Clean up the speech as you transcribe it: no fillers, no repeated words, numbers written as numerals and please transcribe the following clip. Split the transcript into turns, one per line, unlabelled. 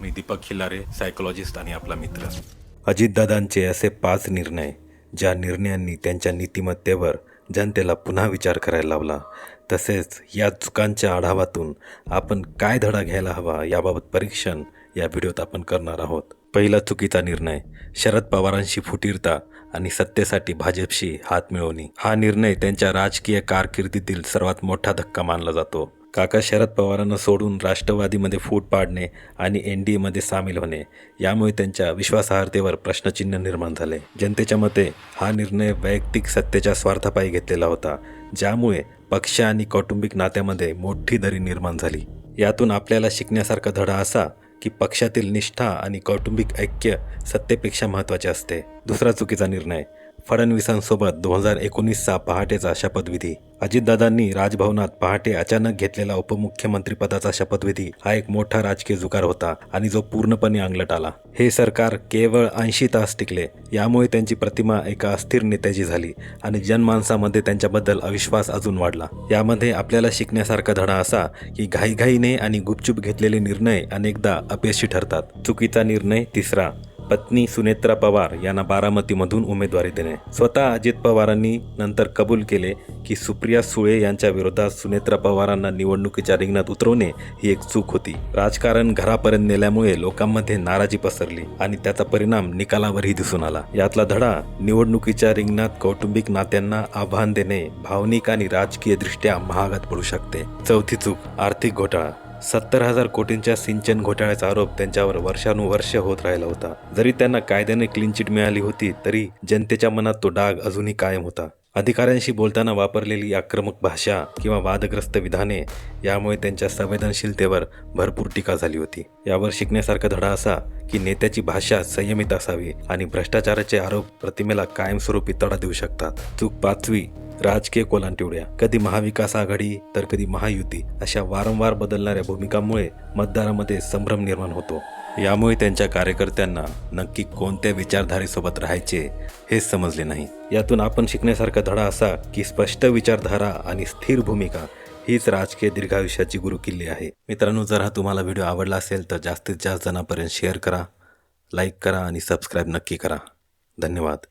मी Deepak Khillare, psychologist आणि आपला मित्र। अजितदादांचे असे 5 निर्णय ज्या निर्णयांनी त्यांच्या नीतिमत्तेवर जनतेला पुन्हा विचार करायला लावला। तसेच या चुकांच्या आढावातून आपण काय धडा घ्यायला हवा याबाबत परीक्षण या व्हिडिओत आपण करणार आहोत। पहिला चुकीचा निर्णय, शरद पवारांशी फुटीरता आणि सत्तेसाठी भाजपशी हात मिळवणी। हा निर्णय त्यांच्या राजकीय कारकिर्दीतील सर्वात मोठा धक्का मानला जातो। काका शरद पवारांना सोडून राष्ट्रवादीमध्ये फूट पाडणे आणि NDAमध्ये सामील होणे यामुळे त्यांच्या विश्वासार्हतेवर प्रश्नचिन्ह निर्माण झाले। जनतेच्या मते हा निर्णय वैयक्तिक सत्तेच्या स्वार्थापायी घेतलेला होता, ज्यामुळे पक्ष आणि कौटुंबिक नात्यामध्ये मोठी दरी निर्माण झाली। यातून आपल्याला शिकण्यासारखा धडा असा की पक्षातील निष्ठा आणि कौटुंबिक ऐक्य सत्तेपेक्षा महत्त्वाचे असते। दुसरा चुकीचा निर्णय, फडणवीसांसोबत 2019चा पहाटेचा शपथविधी। अजितदादांनी राजभवनात पहाटे अचानक घेतलेला उपमुख्यमंत्रीपदाचा शपथविधी हा एक मोठा राजकीय जुगार होता आणि जो पूर्णपणे अंगलट आला। हे सरकार केवळ 80 तास टिकले, यामुळे त्यांची प्रतिमा एका अस्थिर नेत्याची झाली आणि जनमानसामध्ये त्यांच्याबद्दल अविश्वास अजून वाढला। यामध्ये आपल्याला शिकण्यासारखा धडा असा की घाईघाईने आणि गुपचूप घेतलेले निर्णय अनेकदा अपयशी ठरतात। चुकीचा निर्णय तिसरा, पत्नी सुनेत्रा पवार यांना बारामतीमधून उमेदवारी देणे। स्वतः अजित पवारांनी नंतर कबूल केले की सुप्रिया सुळे यांच्या विरोधात सुनेत्रा पवारांना निवडणुकीच्या रिंगणात उतरवणे ही एक चूक होती। राजकारण घरापर्यंत नेल्यामुळे लोकांमध्ये नाराजी पसरली आणि त्याचा परिणाम निकालावरही दिसून आला। यातला धडा, निवडणुकीच्या रिंगणात कौटुंबिक नात्यांना आव्हान देणे भावनिक आणि राजकीयदृष्ट्या महागात पडू शकते। चौथी चूक, आर्थिक घोटाळा। 70,000 कोटींच्या सिंचन घोटाळ्याचा आरोप त्यांच्यावर वर्षानुवर्ष होत राहिला होता। जरी त्यांना कायद्याने क्लीन चिट मिळाली होती तरी जनतेच्या मनात तो डाग अजूनही कायम होता। अधिकाऱ्यांशी बोलताना वापरलेली आक्रमक भाषा किंवा वादग्रस्त विधाने यामुळे त्यांच्या संवेदनशीलतेवर भरपूर टीका झाली होती। यावर शिकण्यासारखा धडा असा की नेत्याची भाषा संयमित असावी आणि भ्रष्टाचाराचे आरोप प्रतिमेला कायमस्वरूपी तडा देऊ शकतात। चूक पाचवी, राजकीय कोलांटिवड्या। कधी महाविकास आघाडी तर कधी महायुती अशा वारंवार बदलणाऱ्या भूमिकांमुळे मतदारामध्ये संभ्रम निर्माण होतो। यामुळे त्यांच्या कार्यकर्त्यांना नक्की कोणत्या विचारधारेसोबत राहायचे हे समजले नाही। यातून आपण शिकण्यासारखा धडा असा की स्पष्ट विचारधारा आणि स्थिर भूमिका हीच राजकीय दीर्घायुष्याची गुरुकिल्ली आहे। मित्रांनो, जर हा तुम्हाला व्हिडिओ आवडला असेल तर जास्तीत जास्त जणांपर्यंत शेअर करा, लाईक करा आणि सबस्क्राईब नक्की करा। धन्यवाद।